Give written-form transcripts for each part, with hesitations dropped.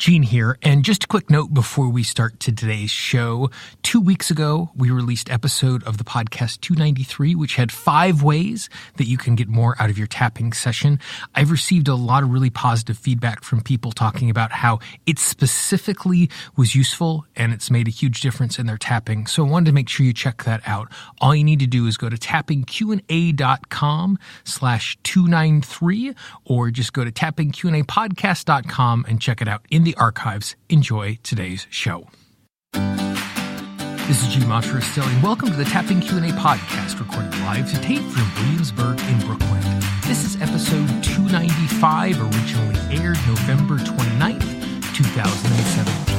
Gene here, and just a quick note before we start today's show. 2 weeks ago, we released episode of the podcast 293, which had 5 ways that you can get more out of your tapping session. I've received a lot of really positive feedback from people talking about how it specifically was useful and it's made a huge difference in their tapping. So I wanted to make sure you check that out. All you need to do is go to tappingqa.com/293 or just go to tappingqapodcast.com and check it out in the archives. Enjoy today's show. This is Gene Matra Esalen. Welcome to the Tapping Q&A podcast, recorded live to tape from Williamsburg in Brooklyn. This is episode 295, originally aired November 29th, 2017.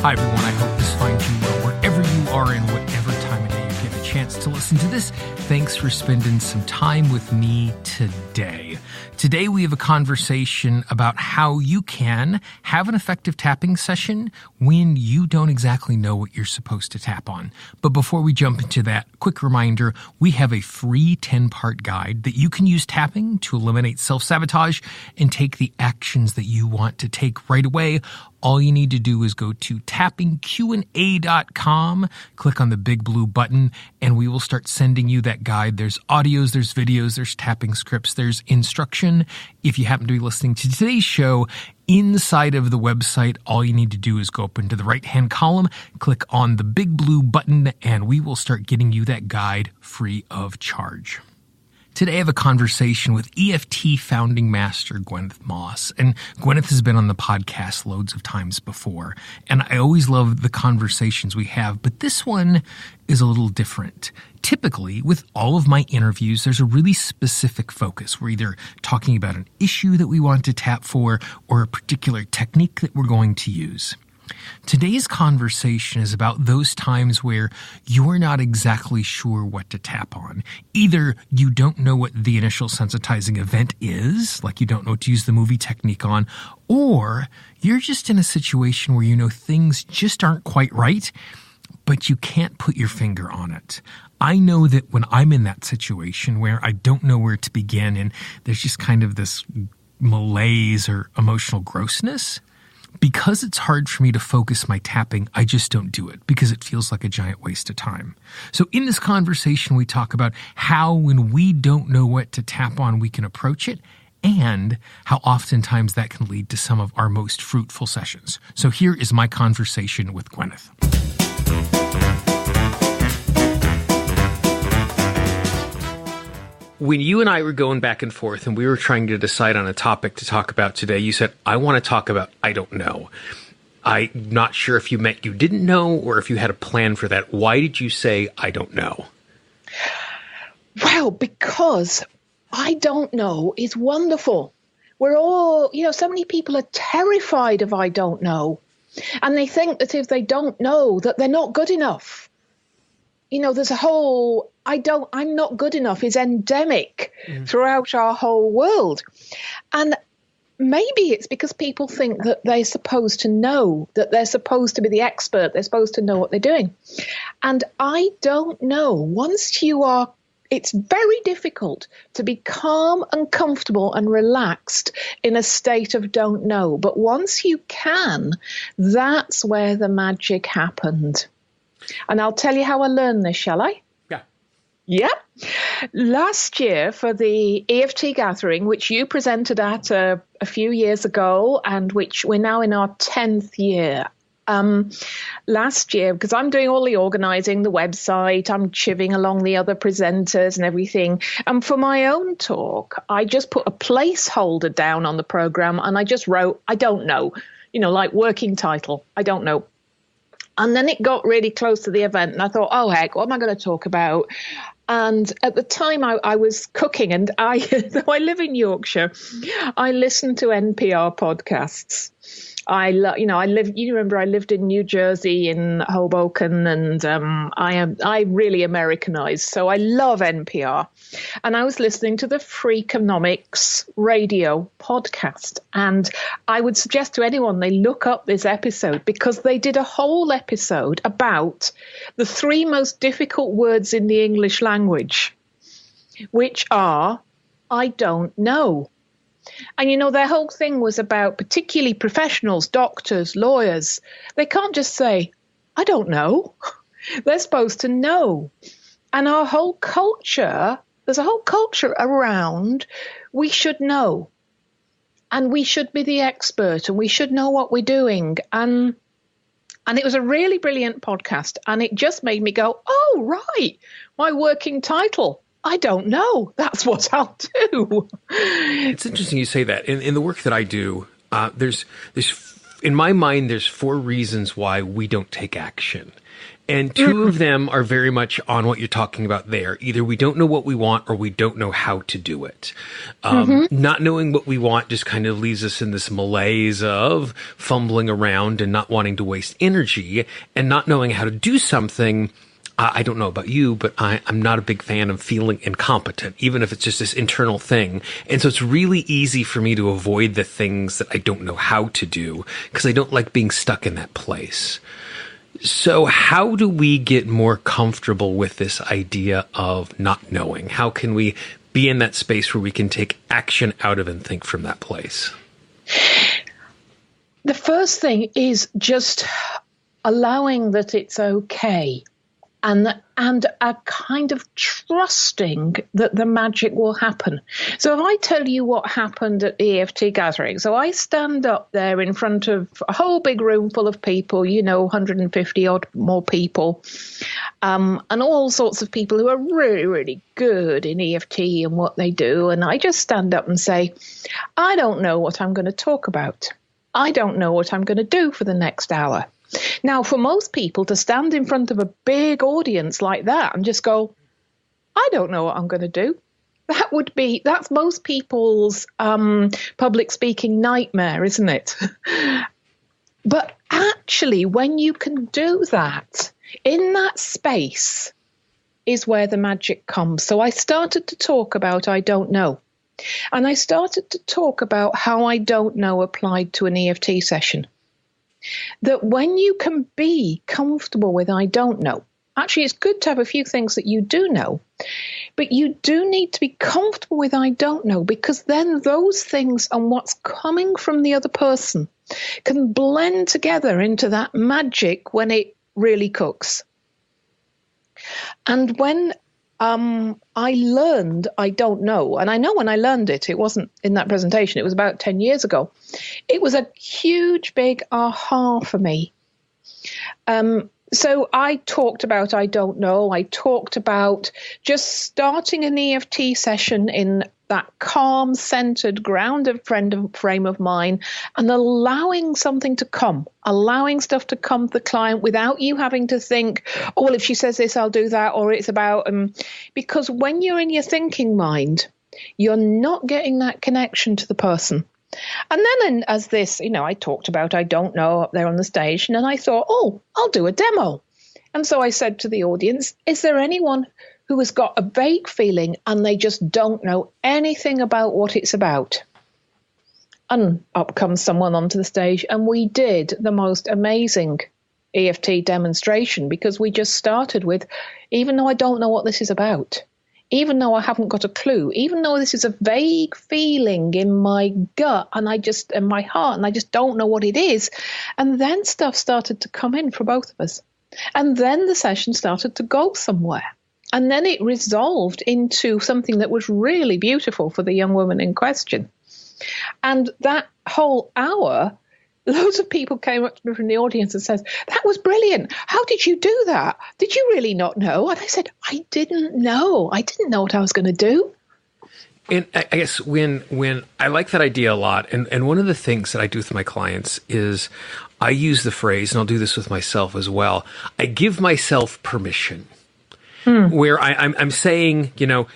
Hi, everyone. I hope this finds you well wherever you are and whatever time of day you get a chance to listen to this. Thanks for spending some time with me today. Today we have a conversation about how you can have an effective tapping session when you don't exactly know what you're supposed to tap on. But before we jump into that, quick reminder, we have a free 10-part guide that you can use tapping to eliminate self-sabotage and take the actions that you want to take right away. All you need to do is go to tappingqa.com, click on the big blue button, and we will start sending you that guide. There's audios, there's videos, there's tapping scripts, there's instruction. If you happen to be listening to today's show, inside of the website, all you need to do is go up into the right-hand column, click on the big blue button, and we will start getting you that guide free of charge. Today I have a conversation with EFT founding master Gwyneth Moss. And Gwyneth has been on the podcast loads of times before. And I always love the conversations we have, but this one is a little different. Typically, with all of my interviews, there's a really specific focus. We're either talking about an issue that we want to tap for or a particular technique that we're going to use. Today's conversation is about those times where you're not exactly sure what to tap on. Either you don't know what the initial sensitizing event is, like you don't know what to use the movie technique on, or you're just in a situation where you know things just aren't quite right, but you can't put your finger on it. I know that when I'm in that situation where I don't know where to begin and there's just kind of this malaise or emotional grossness, because it's hard for me to focus my tapping, I just don't do it because it feels like a giant waste of time. So in this conversation, we talk about how when we don't know what to tap on, we can approach it, and how oftentimes that can lead to some of our most fruitful sessions. So here is my conversation with Gwyneth. When you and I were going back and forth and we were trying to decide on a topic to talk about today, you said, I want to talk about I don't know. I'm not sure if you meant you didn't know or if you had a plan for that. Why did you say I don't know? Well, because I don't know is wonderful. We're all, so many people are terrified of I don't know. And they think that if they don't know, that they're not good enough. There's a whole I'm not good enough is endemic throughout our whole world. And maybe it's because people think that they're supposed to know, that they're supposed to be the expert, they're supposed to know what they're doing. And I don't know. It's very difficult to be calm and comfortable and relaxed in a state of don't know. But once you can, that's where the magic happened. And I'll tell you how I learned this, shall I? Yeah. Last year for the EFT Gathering, which you presented at a few years ago and which we're now in our 10th year. Last year, because I'm doing all the organizing, the website, I'm chivvying along the other presenters and everything. And for my own talk, I just put a placeholder down on the program and I just wrote, I don't know, like working title, I don't know. And then it got really close to the event and I thought, oh, heck, what am I going to talk about? And at the time I was cooking and though I live in Yorkshire, I listen to NPR podcasts. I lived in New Jersey in Hoboken and I really Americanized. So I love NPR. And I was listening to the Freakonomics radio podcast. And I would suggest to anyone they look up this episode because they did a whole episode about the 3 most difficult words in the English language, which are, I don't know. And, their whole thing was about particularly professionals, doctors, lawyers. They can't just say, I don't know. They're supposed to know. And our whole culture, there's a whole culture around we should know. And we should be the expert and we should know what we're doing. And it was a really brilliant podcast. And it just made me go, oh, right, my working title. I don't know. That's what I'll do. It's interesting you say that. In the work that I do, there's in my mind, there's 4 reasons why we don't take action. And 2 of them are very much on what you're talking about there. Either we don't know what we want or we don't know how to do it. Not knowing what we want just kind of leaves us in this malaise of fumbling around and not wanting to waste energy, and not knowing how to do something. I don't know about you, but I'm not a big fan of feeling incompetent, even if it's just this internal thing. And so it's really easy for me to avoid the things that I don't know how to do because I don't like being stuck in that place. So how do we get more comfortable with this idea of not knowing? How can we be in that space where we can take action out of and think from that place? The first thing is just allowing that it's okay. And a kind of trusting that the magic will happen. So if I tell you what happened at EFT Gathering, so I stand up there in front of a whole big room full of people, 150 odd more people, and all sorts of people who are really, really good in EFT and what they do. And I just stand up and say, I don't know what I'm going to talk about. I don't know what I'm going to do for the next hour. Now, for most people to stand in front of a big audience like that and just go, I don't know what I'm going to do. That's most people's public speaking nightmare, isn't it? But actually, when you can do that, in that space is where the magic comes. So I started to talk about I don't know. And I started to talk about how I don't know applied to an EFT session. That when you can be comfortable with I don't know, actually it's good to have a few things that you do know, but you do need to be comfortable with I don't know, because then those things and what's coming from the other person can blend together into that magic when it really cooks. And when I learned I don't know, and I know when I learned it, it wasn't in that presentation, it was about 10 years ago. It was a huge, big aha for me. So I talked about I don't know. I talked about just starting an EFT session in that calm, centered, grounded frame of mind and allowing something to come, allowing stuff to come to the client without you having to think, oh, well, if she says this, I'll do that, or it's about, because when you're in your thinking mind, you're not getting that connection to the person. And then as this, I talked about I don't know up there on the stage, and then I thought, oh, I'll do a demo. And so I said to the audience, is there anyone who has got a vague feeling and they just don't know anything about what it's about? And up comes someone onto the stage, and we did the most amazing EFT demonstration, because we just started with, even though I don't know what this is about, even though I haven't got a clue, even though this is a vague feeling in my gut and in my heart, and I just don't know what it is. And then stuff started to come in for both of us. And then the session started to go somewhere. And then it resolved into something that was really beautiful for the young woman in question. And that whole hour, loads of people came up to me from the audience and said, that was brilliant. How did you do that? Did you really not know? And I said, I didn't know. I didn't know what I was going to do. And I guess when I like that idea a lot, and one of the things that I do with my clients is I use the phrase, and I'll do this with myself as well, I give myself permission. Where I'm saying,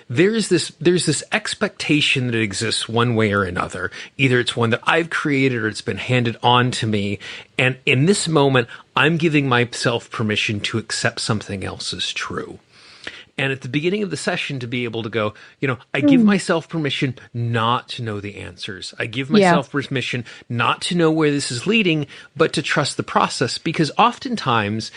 there's this expectation that exists one way or another. Either it's one that I've created or it's been handed on to me. And in this moment, I'm giving myself permission to accept something else as true. And at the beginning of the session, to be able to go, I give myself permission not to know the answers. I give myself permission not to know where this is leading, but to trust the process. Because oftentimes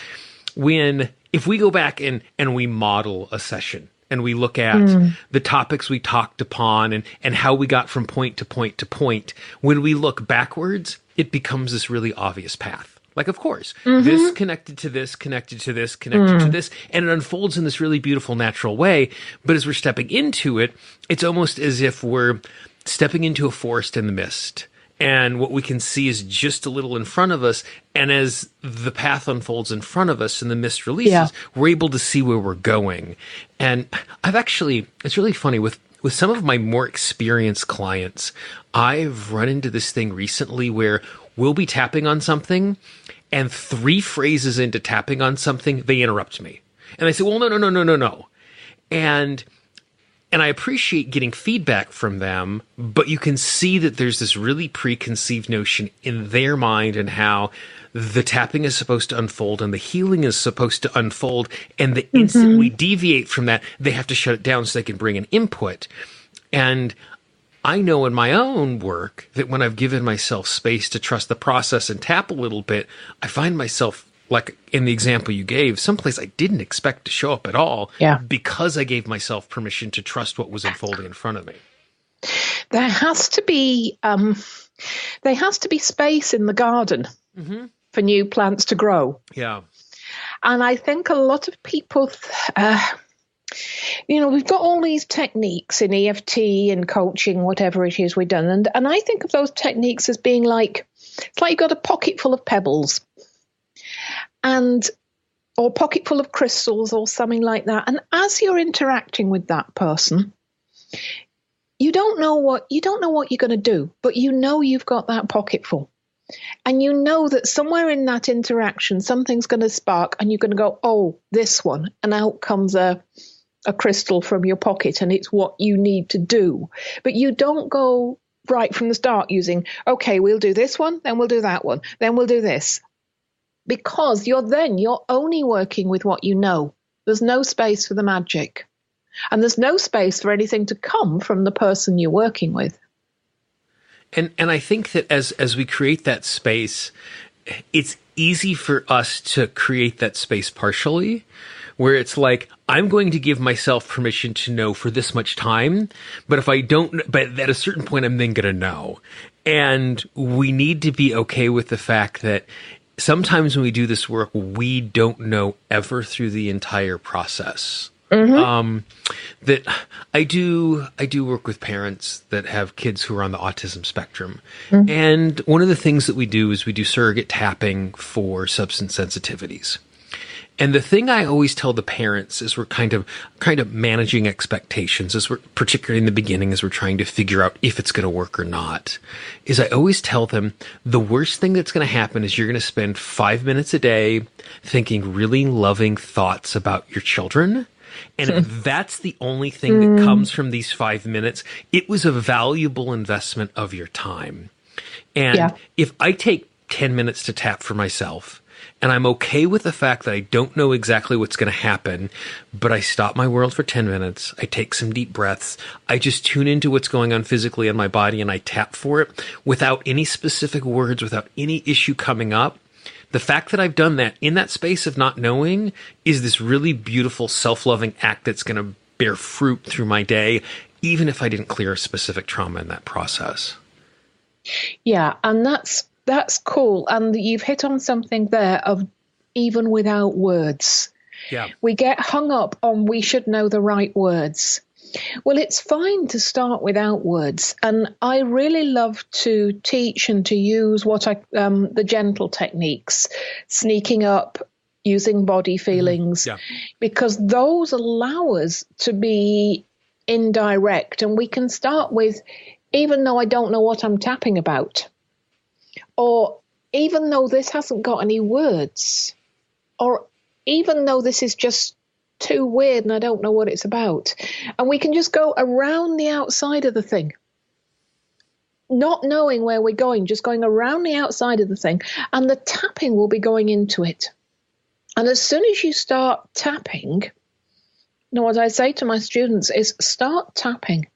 if we go back and we model a session and we look at the topics we talked upon and how we got from point to point to point, when we look backwards, it becomes this really obvious path. Like, of course, this connected to this, connected to this, connected to this, and it unfolds in this really beautiful, natural way. But as we're stepping into it, it's almost as if we're stepping into a forest in the mist. And what we can see is just a little in front of us. And as the path unfolds in front of us and the mist releases, we're able to see where we're going. And it's really funny with some of my more experienced clients, I've run into this thing recently where we'll be tapping on something, and 3 phrases into tapping on something, they interrupt me. And I say, well, no. And I appreciate getting feedback from them, but you can see that there's this really preconceived notion in their mind and how the tapping is supposed to unfold and the healing is supposed to unfold. And the instant we deviate from that, they have to shut it down so they can bring an input. And I know in my own work that when I've given myself space to trust the process and tap a little bit, I find myself, like in the example you gave, someplace I didn't expect to show up at all, because I gave myself permission to trust what was unfolding in front of me. There has to be space in the garden for new plants to grow. Yeah. And I think a lot of people, we've got all these techniques in EFT and coaching, whatever it is we've done. And I think of those techniques as being like, it's like you've got a pocket full of pebbles or a pocket full of crystals or something like that. And as you're interacting with that person, you don't know what you're going to do, but you know you've got that pocket full. And you know that somewhere in that interaction, something's going to spark and you're going to go, oh, this one. And out comes a crystal from your pocket and it's what you need to do. But you don't go right from the start using, okay, we'll do this one, then we'll do that one, then we'll do this. Because you're only working with what you know. There's no space for the magic. And there's no space for anything to come from the person you're working with. And I think that as we create that space, it's easy for us to create that space partially, where it's like, I'm going to give myself permission to know for this much time, but at a certain point, I'm then going to know. And we need to be okay with the fact that sometimes when we do this work, we don't know ever through the entire process. That I do work with parents that have kids who are on the autism spectrum. And one of the things that we do is we do surrogate tapping for substance sensitivities. And the thing I always tell the parents is we're kind of managing expectations, as we're particularly in the beginning, as we're trying to figure out if it's going to work or not, is I always tell them the worst thing that's going to happen is you're going to spend 5 minutes a day thinking really loving thoughts about your children. And if that's the only thing that comes from these 5 minutes, it was a valuable investment of your time. And if I take 10 minutes to tap for myself, and I'm okay with the fact that I don't know exactly what's going to happen, but I stop my world for 10 minutes, I take some deep breaths, I just tune into what's going on physically in my body, and I tap for it without any specific words, without any issue coming up. The fact that I've done that in that space of not knowing is this really beautiful self-loving act that's going to bear fruit through my day, even if I didn't clear a specific trauma in that process. Yeah, and that's cool. And you've hit on something there of even without words. Yeah. We get hung up on we should know the right words. Well, it's fine to start without words. And I really love to teach and to use the gentle techniques, sneaking up, using body feelings, because those allow us to be indirect. And we can start with, even though I don't know what I'm tapping about, or even though this hasn't got any words, or even though this is just too weird and I don't know what it's about. And we can just go around the outside of the thing, not knowing where we're going, just going around the outside of the thing, and the tapping will be going into it. And as soon as you start tapping, what I say to my students is start tapping,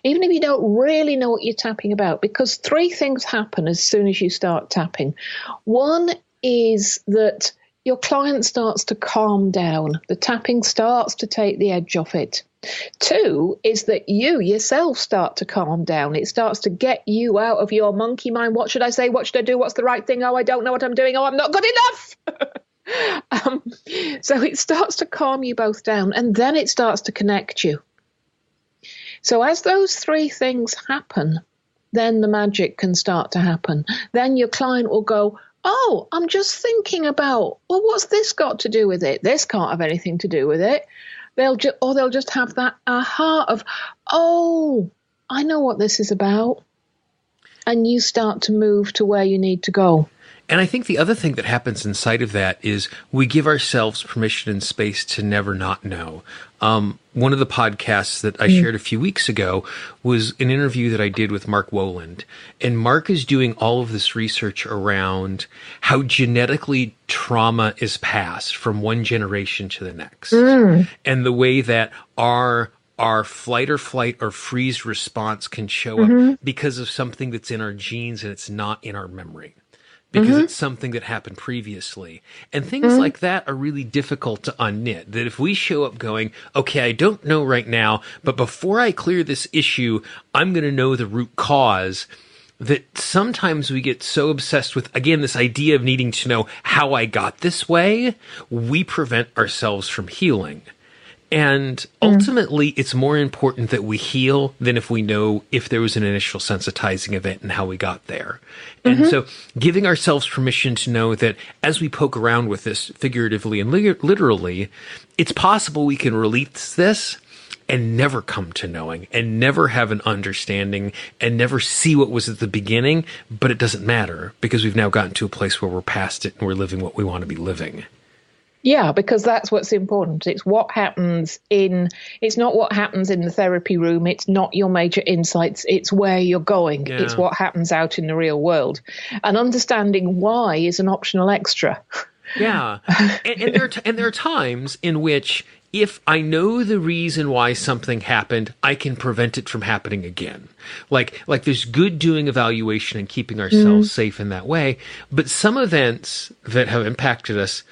even if you don't really know what you're tapping about, because 3 things happen as soon as you start tapping. One is that your client starts to calm down. The tapping starts to take the edge off it. 2 is that you yourself start to calm down. It starts to get you out of your monkey mind. What should I say? What should I do? What's the right thing? Oh, I don't know what I'm doing. Oh, I'm not good enough. So it starts to calm you both down, and then it starts to connect you. So as those 3 things happen, then the magic can start to happen. Then your client will go, oh, I'm just thinking about, well, what's this got to do with it? This can't have anything to do with it. They'll just have that aha of, oh, I know what this is about. And you start to move to where you need to go. And I think the other thing that happens inside of that is we give ourselves permission and space to never not know. One of the podcasts that I shared a few weeks ago was an interview that I did with Mark Woland. And Mark is doing all of this research around how genetically trauma is passed from one generation to the next. And the way that our flight or freeze response can show up because of something that's in our genes and it's not in our memory. Because it's something that happened previously. And things like that are really difficult to unknit. That if we show up going, okay, I don't know right now, but before I clear this issue, I'm going to know the root cause. That sometimes we get so obsessed with, again, this idea of needing to know how I got this way, we prevent ourselves from healing. And ultimately, it's more important that we heal than if we know if there was an initial sensitizing event and how we got there. And so giving ourselves permission to know that as we poke around with this figuratively and literally, it's possible we can release this and never come to knowing and never have an understanding and never see what was at the beginning. But it doesn't matter because we've now gotten to a place where we're past it and we're living what we want to be living. Yeah, because that's what's important. It's what happens it's not what happens in the therapy room. It's not your major insights. It's where you're going. Yeah. It's what happens out in the real world. And understanding why is an optional extra. Yeah. And there are times in which if I know the reason why something happened, I can prevent it from happening again. Like there's good doing evaluation and keeping ourselves safe in that way. But some events that have impacted us,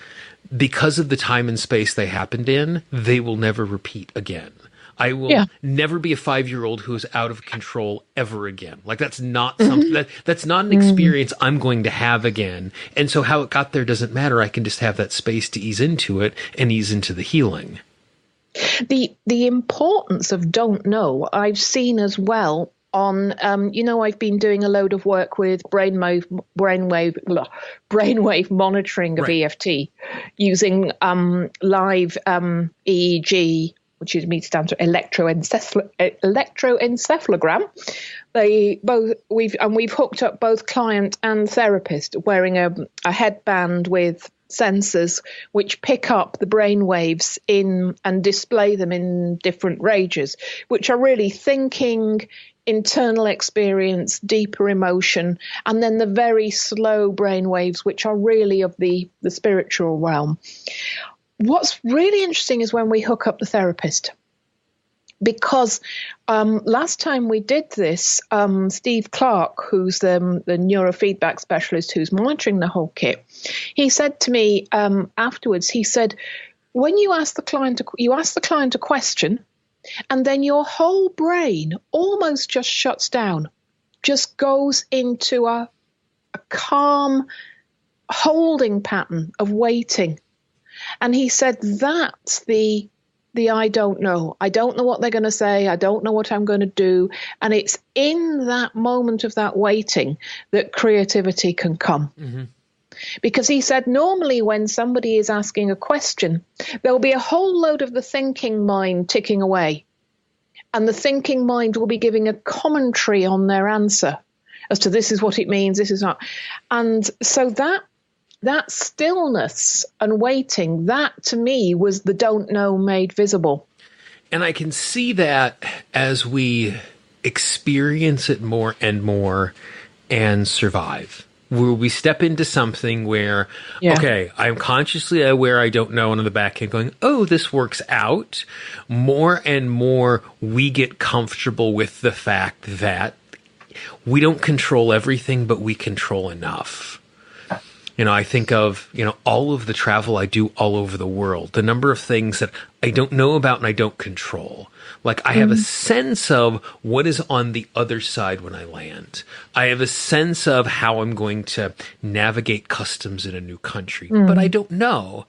because of the time and space they happened in, they will never repeat again. I will never be a 5-year-old who is out of control ever again. Like that's not something that's not an experience I'm going to have again. And so how it got there doesn't matter. I can just have that space to ease into it and ease into the healing. The importance of don't know, I've seen as well on, I've been doing a load of work with brainwave monitoring of EFT using live EEG, which is stands for electroencephalogram. We've hooked up both client and therapist wearing a headband with sensors which pick up the brain waves in and display them in different ranges, which are really thinking, internal experience, deeper emotion, and then the very slow brain waves, which are really of the spiritual realm. What's really interesting is when we hook up the therapist. Because last time we did this, Steve Clark, who's the neurofeedback specialist who's monitoring the whole kit, he said to me afterwards, he said, when you ask the client a question, and then your whole brain almost just shuts down, just goes into a calm holding pattern of waiting. And he said, that's the I don't know. I don't know what they're going to say. I don't know what I'm going to do. And it's in that moment of that waiting that creativity can come. Because he said normally when somebody is asking a question, there'll be a whole load of the thinking mind ticking away. And the thinking mind will be giving a commentary on their answer as to this is what it means, this is not. And so that stillness and waiting, that to me was the don't know made visible. And I can see that as we experience it more and more and survive. Where we step into something where, okay, I'm consciously aware I don't know, and on the back end going, oh, this works out. More and more we get comfortable with the fact that we don't control everything, but we control enough. I think of, all of the travel I do all over the world, the number of things that I don't know about and I don't control. Like, I have a sense of what is on the other side when I land. I have a sense of how I'm going to navigate customs in a new country, but I don't know.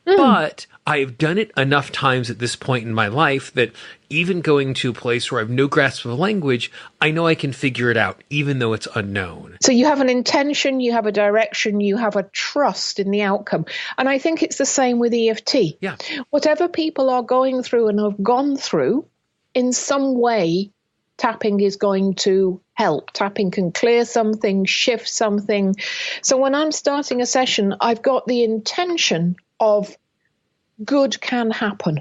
But I've done it enough times at this point in my life that even going to a place where I have no grasp of a language, I know I can figure it out, even though it's unknown. So you have an intention, you have a direction, you have a trust in the outcome. And I think it's the same with EFT. Yeah. Whatever people are going through and have gone through, in some way, tapping is going to help. Tapping can clear something, shift something. So when I'm starting a session, I've got the intention of good can happen.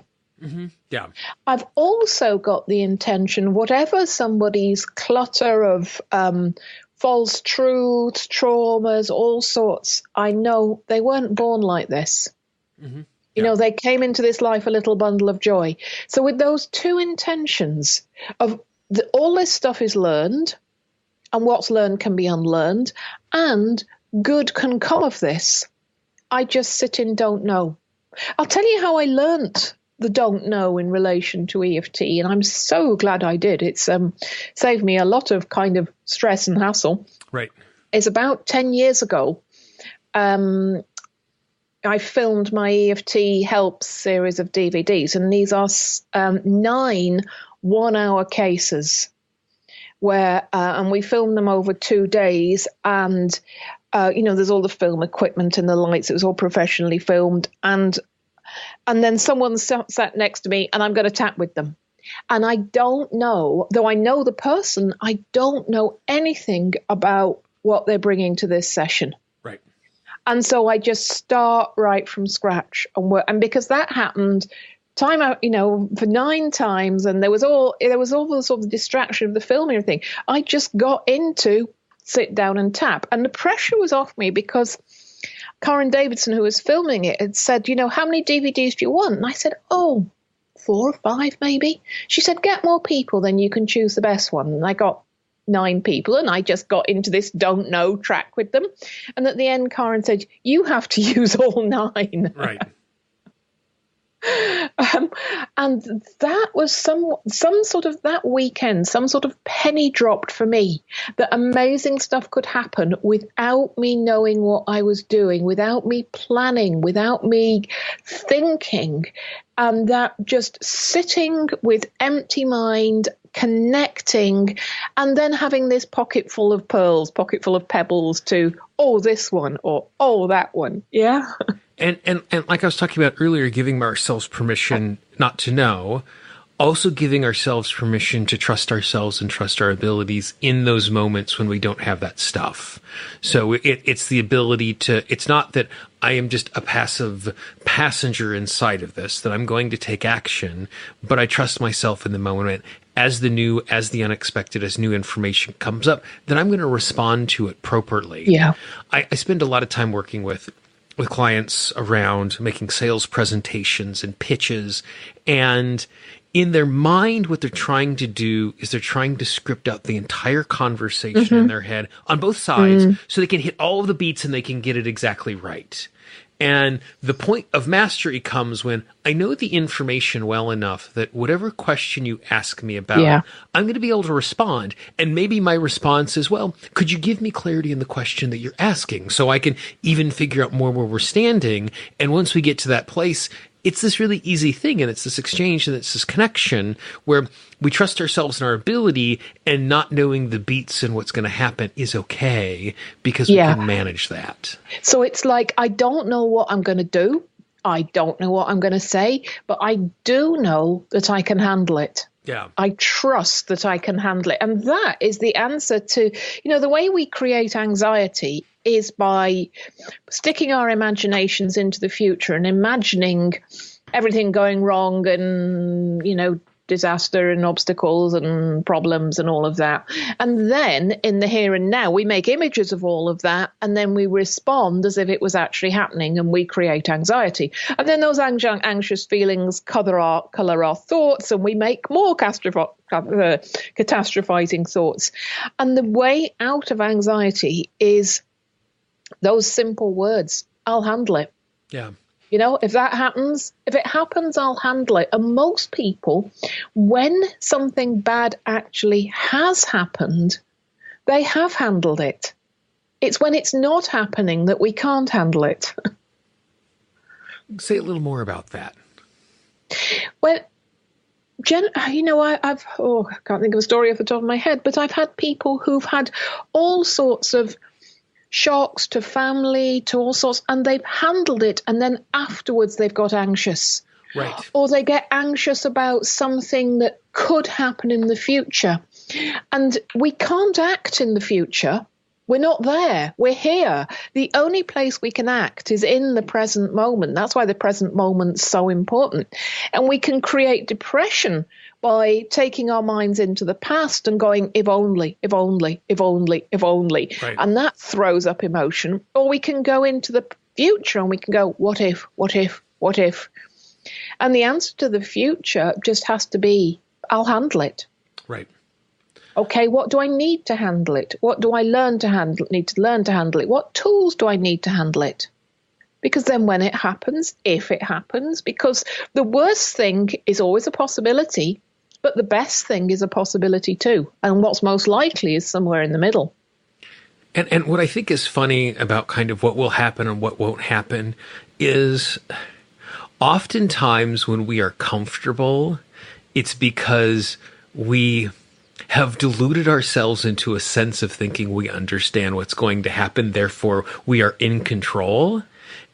Yeah. I've also got the intention, whatever somebody's clutter of false truths, traumas, all sorts, I know they weren't born like this. You know, they came into this life a little bundle of joy. So with those two intentions of all this stuff is learned, and what's learned can be unlearned, and good can come of this, I just sit in don't know. I'll tell you how I learnt the don't know in relation to EFT, and I'm so glad I did. It's saved me a lot of kind of stress and hassle. Right. It's about 10 years ago. I filmed my EFT Helps series of DVDs, and these are 9 one-hour cases where, and we filmed them over 2 days, and there's all the film equipment and the lights. It was all professionally filmed. And then someone sat next to me, and I'm going to tap with them. And I don't know, though I know the person, I don't know anything about what they're bringing to this session. Right. And so I just start right from scratch and work. And because that happened time out, for 9 times, and there was all the sort of distraction of the film and everything, I just got into sit down and tap. And the pressure was off me because Karen Davidson, who was filming it, had said, how many DVDs do you want? And I said, 4 or 5 maybe. She said, get more people, then you can choose the best one. And I got 9 people, and I just got into this don't know track with them. And at the end, Karen said, you have to use all 9. Right. And that was some sort of that weekend, some sort of penny dropped for me that amazing stuff could happen without me knowing what I was doing, without me planning, without me thinking, and that just sitting with empty mind, connecting, and then having this pocket full of pearls, pocket full of pebbles to, this one or, that one. Yeah. And like I was talking about earlier, giving ourselves permission not to know, also giving ourselves permission to trust ourselves and trust our abilities in those moments when we don't have that stuff. So it's the ability to, it's not that I am just a passive passenger inside of this, that I'm going to take action, but I trust myself in the moment. As the new, as the unexpected, as new information comes up, then I'm going to respond to it appropriately. Yeah. I spend a lot of time working with clients around making sales presentations and pitches. And in their mind, what they're trying to do is they're trying to script out the entire conversation in their head on both sides so they can hit all of the beats and they can get it exactly right. And the point of mastery comes when I know the information well enough that whatever question you ask me about, I'm going to be able to respond. And maybe my response is, well, could you give me clarity in the question that you're asking so I can even figure out more where we're standing? And once we get to that place, it's this really easy thing, and it's this exchange and it's this connection where we trust ourselves and our ability, and not knowing the beats and what's going to happen is okay because we can manage that. So it's like, I don't know what I'm going to do. I don't know what I'm going to say, but I do know that I can handle it. Yeah. I trust that I can handle it. And that is the answer to, the way we create anxiety is by sticking our imaginations into the future and imagining everything going wrong and, disaster and obstacles and problems and all of that. And then in the here and now, we make images of all of that, and then we respond as if it was actually happening, and we create anxiety. And then those anxious feelings color our thoughts, and we make more catastrophizing thoughts. And the way out of anxiety is Those simple words, I'll handle it. Yeah. If it happens, I'll handle it. And most people, when something bad actually has happened, they have handled it. It's when it's not happening that we can't handle it. Say a little more about that. Well, I can't think of a story off the top of my head, but I've had people who've had all sorts of shocks to family, to all sorts, and they've handled it, and then afterwards they've got anxious. Right. Or they get anxious about something that could happen in the future. And we can't act in the future. We're not there. We're here. The only place we can act is in the present moment. That's why the present moment's so important. And we can create depression by taking our minds into the past and going, if only, if only, if only, if only. Right. And that throws up emotion. Or we can go into the future and we can go, what if, what if, what if? And the answer to the future just has to be, I'll handle it. Right. Okay, what do I need to handle it? What do I need to learn to handle it? What tools do I need to handle it? Because then when it happens, if it happens, because the worst thing is always a possibility, but the best thing is a possibility too. And what's most likely is somewhere in the middle. And what I think is funny about kind of what will happen and what won't happen is oftentimes when we are comfortable, it's because we have deluded ourselves into a sense of thinking we understand what's going to happen. Therefore, we are in control.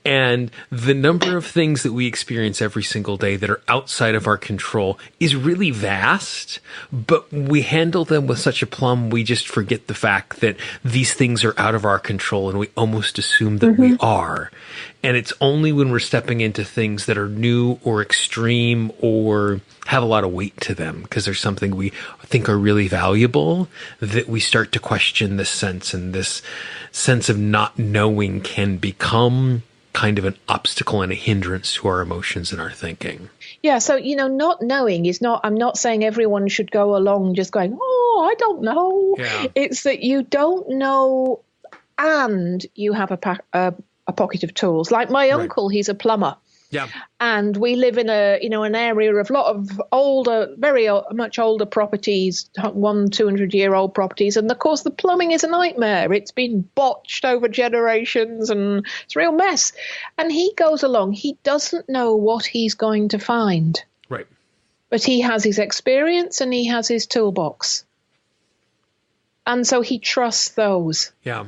And the number of things that we experience every single day that are outside of our control is really vast, but we handle them with such aplomb, we just forget the fact that these things are out of our control and we almost assume that we are. And it's only when we're stepping into things that are new or extreme or have a lot of weight to them, because there's something we think are really valuable, that we start to question this sense, and this sense of not knowing can become kind of an obstacle and a hindrance to our emotions and our thinking. Yeah, so, not knowing is not, I'm not saying everyone should go along just going, oh, I don't know. Yeah. It's that you don't know and you have a pocket of tools. Like my uncle, he's a plumber. Yeah. And we live in an area of a lot of older, much older properties, 200-year-old properties. And of course, the plumbing is a nightmare. It's been botched over generations and it's a real mess. And he goes along. He doesn't know what he's going to find. Right. But he has his experience and he has his toolbox. And so he trusts those. Yeah.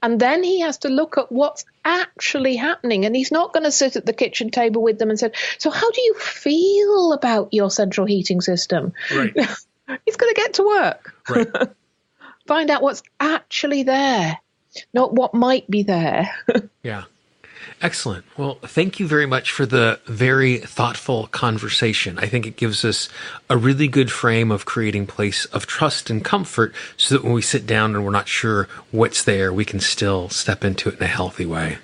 And then he has to look at what's actually happening. And he's not going to sit at the kitchen table with them and say, so how do you feel about your central heating system? Right. He's going to get to work. Right. Find out what's actually there, not what might be there. Yeah. Excellent. Well, thank you very much for the very thoughtful conversation. I think it gives us a really good frame of creating a place of trust and comfort so that when we sit down and we're not sure what's there, we can still step into it in a healthy way.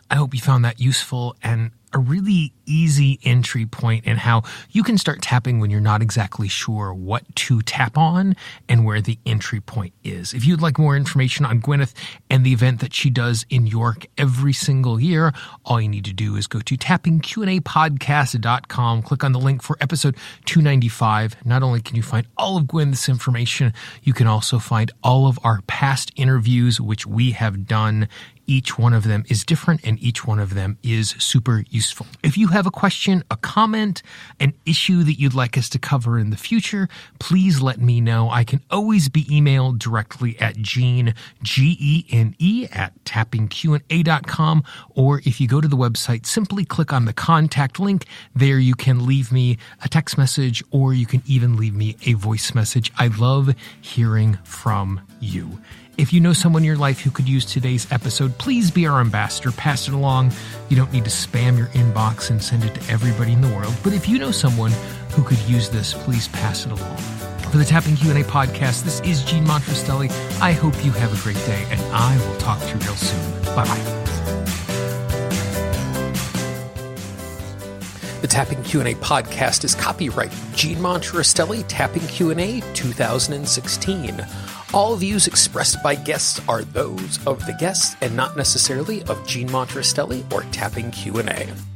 I hope you found that useful and a really easy entry point in how you can start tapping when you're not exactly sure what to tap on and where the entry point is. If you'd like more information on Gwyneth and the event that she does in York every single year, all you need to do is go to tappingqandapodcast.com, click on the link for episode 295. Not only can you find all of Gwyneth's information, you can also find all of our past interviews, which we have done. Each one of them is different and each one of them is super useful. If you have a question, a comment, an issue that you'd like us to cover in the future, please let me know. I can always be emailed directly at Gene, Gene, at tappingqanda.com, or if you go to the website, simply click on the contact link. There you can leave me a text message or you can even leave me a voice message. I love hearing from you. If you know someone in your life who could use today's episode, please be our ambassador. Pass it along. You don't need to spam your inbox and send it to everybody in the world. But if you know someone who could use this, please pass it along. For the Tapping Q&A podcast, this is Gene Montrestelli. I hope you have a great day, and I will talk to you real soon. Bye-bye. The Tapping Q&A podcast is copyright Gene Montrestelli Tapping Q&A 2016. All views expressed by guests are those of the guests and not necessarily of Gene Montrestelli or Tapping Q&A.